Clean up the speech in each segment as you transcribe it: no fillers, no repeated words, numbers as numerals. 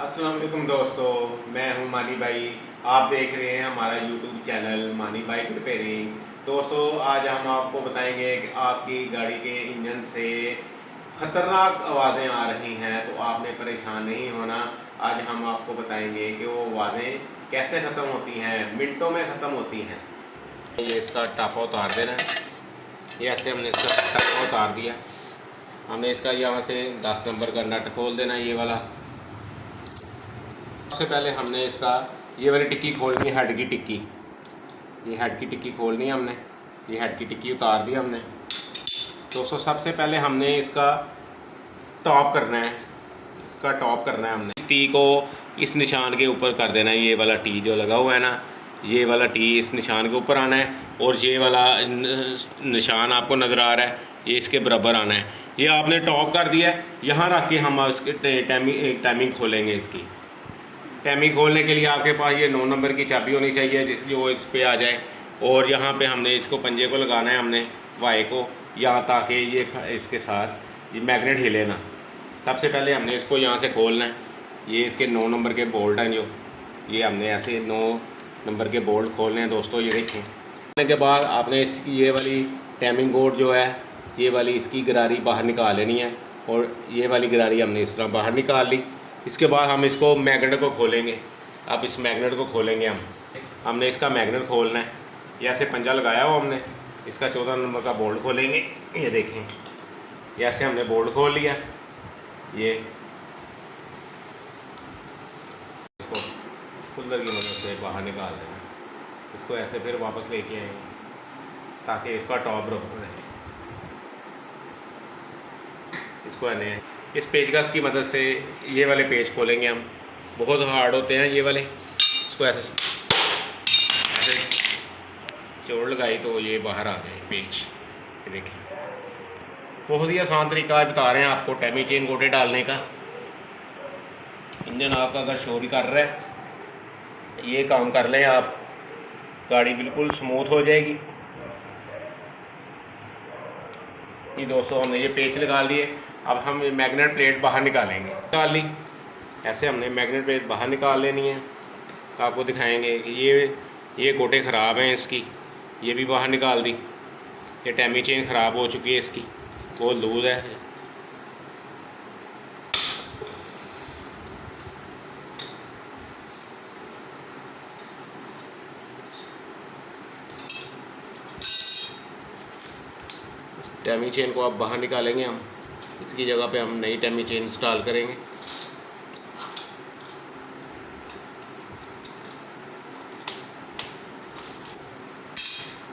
अस्सलाम वालेकुम दोस्तों, मैं हूं मानी भाई। आप देख रहे हैं हमारा यूट्यूब चैनल मानी बाइक रिपेयरिंग। दोस्तों, आज हम आपको बताएंगे कि आपकी गाड़ी के इंजन से ख़तरनाक आवाज़ें आ रही हैं तो आपने परेशान नहीं होना। आज हम आपको बताएंगे कि वो आवाज़ें कैसे ख़त्म होती हैं, मिनटों में ख़त्म होती हैं। ये इसका टापा उतार देना है। ये ऐसे हमने इसका टापा उतार दिया। हमने इसका यहाँ से 10 नंबर का नट खोल देना है, ये वाला। सबसे पहले हमने इसका ये वाली टिक्की खोलनी है, हेड की टिक्की। ये हेड की टिक्की खोलनी है हमने। ये हेड की टिक्की उतार दी हमने। दोस्तों, सबसे पहले हमने इसका टॉप करना है। इसका टॉप करना है हमने। इस टी को इस निशान के ऊपर कर देना है। ये वाला टी जो लगा हुआ है ना, ये वाला टी इस निशान के ऊपर आना है और ये वाला निशान आपको नज़र आ रहा है, ये इसके बराबर आना है। ये आपने टॉप कर दिया है। यहाँ रख के हम इसके टाइमिंग खोलेंगे। इसकी टाइमिंग खोलने के लिए आपके पास ये 9 नंबर की चाबी होनी चाहिए जो इस पे आ जाए। और यहाँ पे हमने इसको पंजे को लगाना है, हमने वाई को, यहाँ ताकि ये इसके साथ ये मैग्नेट हिले ना। सबसे पहले हमने इसको यहाँ से खोलना है। ये इसके 9 नंबर के बोल्ट हैं जो, ये हमने ऐसे 9 नंबर के बोल्ट खोलने हैं। दोस्तों, ये देखें। खोलने के बाद आपने इसकी ये वाली टाइमिंग कोड जो है, ये वाली इसकी गरारी बाहर निकाल लेनी है। और ये वाली गरारी हमने इस तरह बाहर निकाल ली। इसके बाद हम इसको मैग्नेट को खोलेंगे। अब इस मैग्नेट को खोलेंगे हमने इसका मैग्नेट खोलना है। ये ऐसे पंजा लगाया हो हमने। इसका 14 नंबर का बोल्ट खोलेंगे। ये देखें, ये ऐसे हमने बोल्ट खोल लिया। ये इसको कूलर की मदद से बाहर निकाल देना। इसको ऐसे फिर वापस लेके आएंगे ताकि इसका टॉप बराबर रहे। इसको है इस पेचकस की मदद से ये वाले पेच खोलेंगे हम। बहुत हार्ड होते हैं ये वाले। इसको ऐसे जोड़ लगाई तो ये बाहर आ गए पेच। ये देखिए, बहुत ही आसान तरीका बता रहे हैं आपको टैमी चेन गोटे डालने का। इंजन आपका अगर शोर कर रहा है, ये काम कर लें आप, गाड़ी बिल्कुल स्मूथ हो जाएगी। ये दोस्तों, हमने ये पेच लगा लिए। अब हम मैग्नेट प्लेट बाहर निकालेंगे। निकाल ली। ऐसे हमने मैग्नेट प्लेट बाहर निकाल लेनी है। तो आपको दिखाएंगे कि ये गोटे ख़राब हैं इसकी, ये भी बाहर निकाल दी। ये टैमी चेन ख़राब हो चुकी है इसकी, बहुत लूज है। टैमी चेन को अब बाहर निकालेंगे हम। इसकी जगह पे हम नई टैमी चेन इंस्टॉल करेंगे।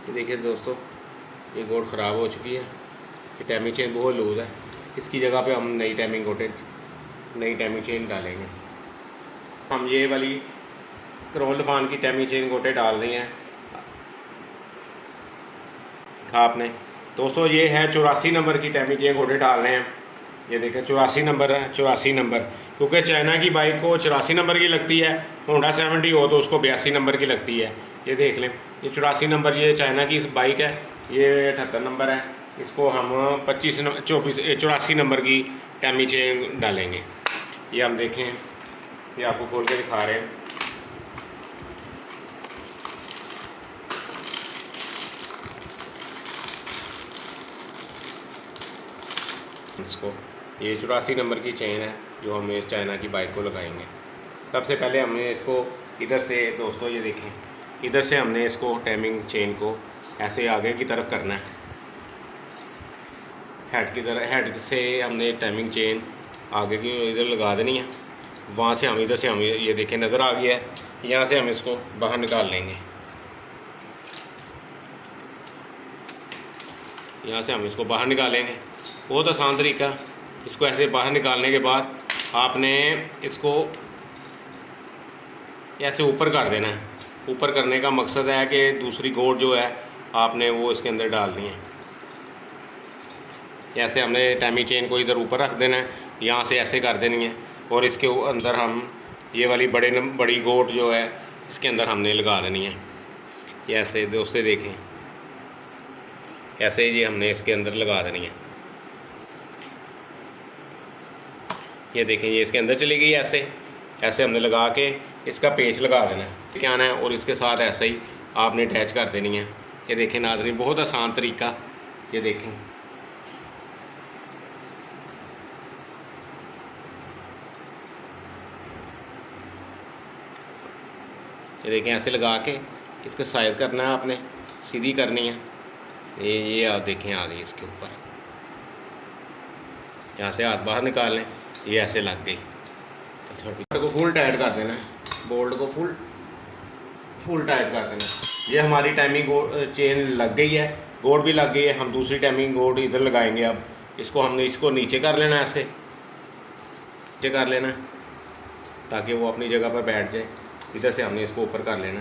ये देखिए दोस्तों, ये गोट ख़राब हो चुकी है। ये टैमी चेन बहुत लूज़ है। इसकी जगह पे हम नई टैमी चेन डालेंगे। हम ये वाली क्रोल फान की टैमी चेन गोटे डाल रही हैं आपने। दोस्तों, ये है 84 नंबर की टैमी चेन गोटे डाल रहे हैं। ये देखें, 84 नंबर है। 84 नंबर, क्योंकि चाइना की बाइक को 84 नंबर की लगती है। होंडा 70 हो तो उसको 82 नंबर की लगती है। ये देख लें, ये 84 नंबर ये चाइना की बाइक है। ये 78 नंबर है। इसको हम 84 नंबर की टैमी चेन डालेंगे। ये हम देखें, ये आपको खोल के दिखा रहे हैं। इसको ये 84 नंबर की चेन है जो हम इस चाइना की बाइक को लगाएंगे। सबसे पहले हमने इसको इधर से, दोस्तों ये देखें, इधर से हमने इसको टाइमिंग चेन को ऐसे आगे की तरफ करना है। हेड से हमने टाइमिंग चेन आगे की इधर लगा देनी है। वहाँ से हम इधर से हम ये देखें, नज़र आ गया है। यहाँ से हम इसको बाहर निकाल लेंगे। यहाँ से हम इसको बाहर निकालेंगे। बहुत आसान तरीका। इसको ऐसे बाहर निकालने के बाद आपने इसको ऐसे ऊपर कर देना है। ऊपर करने का मकसद है कि दूसरी गोट जो है आपने वो इसके अंदर डालनी है। ऐसे हमने टैमी चेन को इधर ऊपर रख देना है, यहाँ से ऐसे कर देनी है। और इसके अंदर हम ये वाली बड़ी गोट जो है इसके अंदर हमने लगा देनी है। ये ऐसे दोस्तों देखें, ऐसे ही हमने इसके अंदर लगा देनी है। ये देखें, ये इसके अंदर चली गई ऐसे। ऐसे हमने लगा के इसका पेच लगा देना है, क्या आना है, और इसके साथ ऐसे ही आपने अटैच कर देनी है। ये देखें नाज़रीन, बहुत आसान तरीका, ये देखें। ये देखें ऐसे लगा के इसको साइज करना है, आपने सीधी करनी है। ये आप देखें आ गई इसके ऊपर, यहाँ से हाथ बाहर निकाल लें, ये ऐसे लग गई। तो बोल्ट को फुल टाइट कर देना है, बोल्ट को फुल टाइट कर देना है। ये हमारी टाइमिंग चेन लग गई है, गोड भी लग गई है। हम दूसरी टाइमिंग गोड इधर लगाएंगे। अब हमने इसको नीचे कर लेना है, ऐसे नीचे कर लेना है ताकि वो अपनी जगह पर बैठ जाए। इधर से हमने इसको ऊपर कर लेना।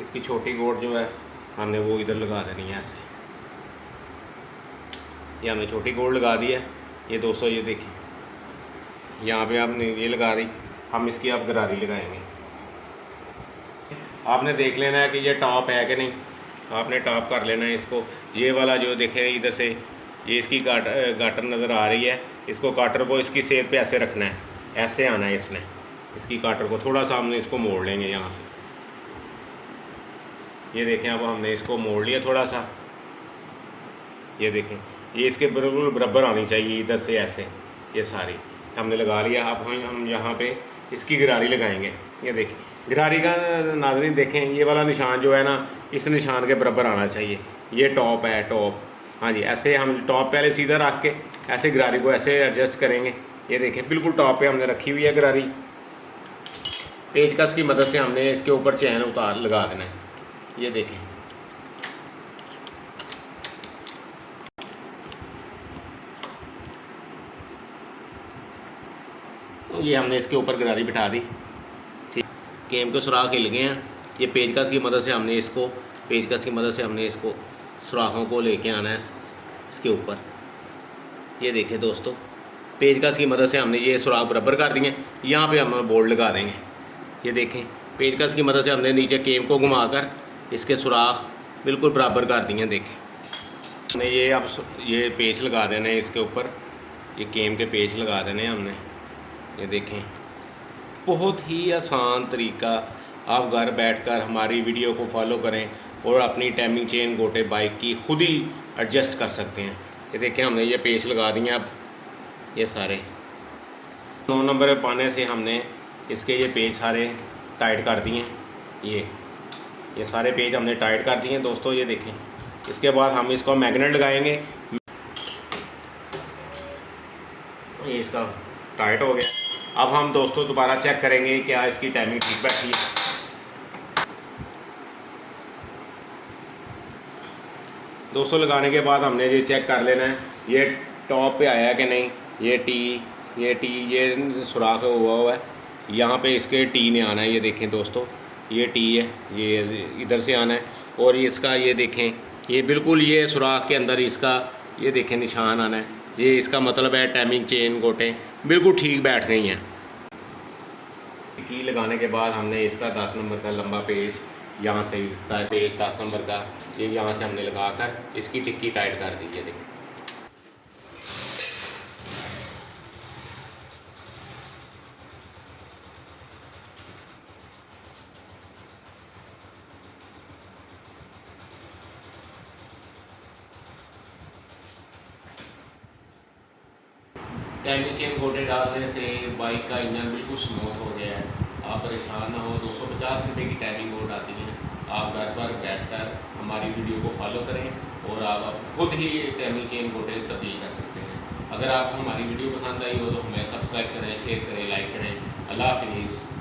इसकी छोटी गोड जो है हमने वो इधर लगा देनी है ऐसे। ये हमने छोटी गोड लगा दी है। ये दोस्तों ये देखिए यहाँ पे आपने ये लगा दी। हम इसकी अब गरारी लगाएंगे। आपने देख लेना है कि ये टॉप है कि नहीं, आपने टॉप कर लेना है इसको। ये वाला जो देखें इधर से ये इसकी गाटर नज़र आ रही है, इसको काटर को इसकी सेध पे ऐसे रखना है, ऐसे आना है इसने। इसकी काटर को थोड़ा सा हमने इसको मोड़ लेंगे यहाँ से। ये देखें अब हमने इसको मोड़ लिया थोड़ा सा। ये देखें ये इसके बिल्कुल बराबर आनी चाहिए इधर से ऐसे। ये सारी हमने लगा लिया। अब हम यहाँ पे इसकी गरारी लगाएंगे। ये देखें गरारी का नाज़रीन देखें, ये वाला निशान जो है ना, इस निशान के बराबर आना चाहिए। ये टॉप है, टॉप, हाँ जी। ऐसे हम टॉप पहले सीधा रख के ऐसे गरारी को ऐसे एडजस्ट करेंगे। ये देखें बिल्कुल टॉप पे हमने रखी हुई है गरारी। पेचकस की मदद से हमने इसके ऊपर चैन उतार लगा देना है। ये देखें ये हमने इसके ऊपर गरारी बिठा दी। ठीक, केम के सुराख हिल गए हैं। ये पेचकस की मदद से हमने इसको सुराखों को लेके आना है इसके ऊपर। ये देखें दोस्तों, पेचकस की मदद से हमने ये सुराख बराबर कर दिए। यहाँ पे हम बोल्ट लगा देंगे। ये देखें पेचकस की मदद से हमने नीचे केम को घुमाकर इसके सुराख बिल्कुल बराबर कर दिए। देखें हमने ये अब ये पेच लगा देने इसके ऊपर, ये केम के पेच लगा देने हमने। ये देखें बहुत ही आसान तरीका। आप घर बैठकर हमारी वीडियो को फॉलो करें और अपनी टाइमिंग चेन गोटे बाइक की खुद ही एडजस्ट कर सकते हैं। ये देखें हमने ये पेच लगा दिए। अब ये सारे 9 नंबर पाने से हमने इसके ये पेच सारे टाइट कर दिए। ये सारे पेज हमने टाइट कर दिए दोस्तों। ये देखें इसके बाद हम इसको मैग्नेट लगाएंगे। ये इसका टाइट हो गया। अब हम दोस्तों दोबारा चेक करेंगे क्या इसकी टाइमिंग ठीक बैठी है। दोस्तों लगाने के बाद हमने ये चेक कर लेना है ये टॉप पे आया है कि नहीं। ये सुराख हुआ है, यहाँ पे इसके टी ने आना है। ये देखें दोस्तों ये टी है, ये इधर से आना है। और इसका ये देखें ये बिल्कुल ये सुराख के अंदर इसका ये देखें निशान आना है। ये इसका मतलब है टाइमिंग चेन गोटें बिल्कुल ठीक बैठ गई हैं। की लगाने के बाद हमने इसका 10 नंबर का लंबा पेज यहाँ से इसका पेज 10 नंबर का ये यहाँ से हमने लगाकर इसकी टिक्की टाइट कर दी है। देखिए टाइमिंग चेन गोटे डालने से बाइक का इंजन बिल्कुल स्मूथ हो गया है। आप परेशान ना हो। 250 रुपये की टाइमिंग बोर्ड आती है। आप घर पर बैठकर हमारी वीडियो को फॉलो करें और आप खुद ही टाइमिंग चेन गोटे तब्दील कर सकते हैं। अगर आपको हमारी वीडियो पसंद आई हो तो हमें सब्सक्राइब करें, शेयर करें, लाइक करें। अल्लाह हाफिज़।